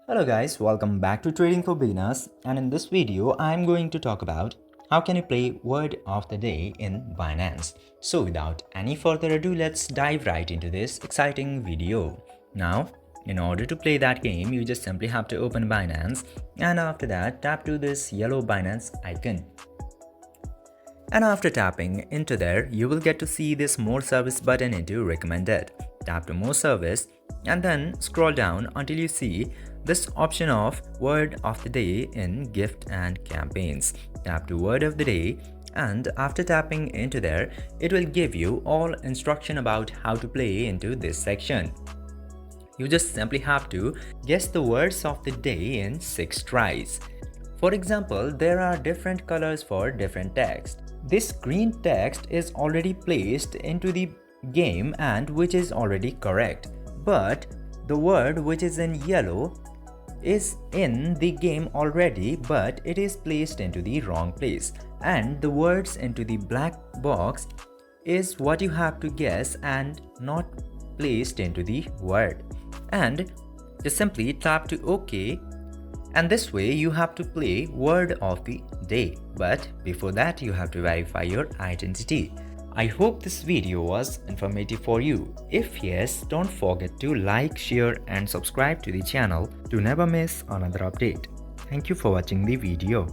Hello guys, welcome back to Trading for Beginners, and in this video I'm going to talk about how can you play word of the day in Binance. So without any further ado, let's dive right into this exciting video. Now, in order to play that game, you just simply have to open Binance, and after that tap to this yellow Binance icon. And after tapping into there, you will get to see this more service button into recommended. Tap to more service and then scroll down until you see this option of word of the day in gift and campaigns. Tap to word of the day, and after tapping into there, it will give you all instruction about how to play into this section. You just simply have to guess the words of the day in 6 tries. For example, there are different colors for different text. This green text is already placed into the game and which is already correct. But the word which is in yellow is in the game already, but it is placed into the wrong place. And the words into the black box is what you have to guess and not placed into the word. And just simply tap to OK, and this way you have to play word of the day. But before that, you have to verify your identity. I hope this video was informative for you. If yes, don't forget to like, share and subscribe to the channel to never miss another update. Thank you for watching the video.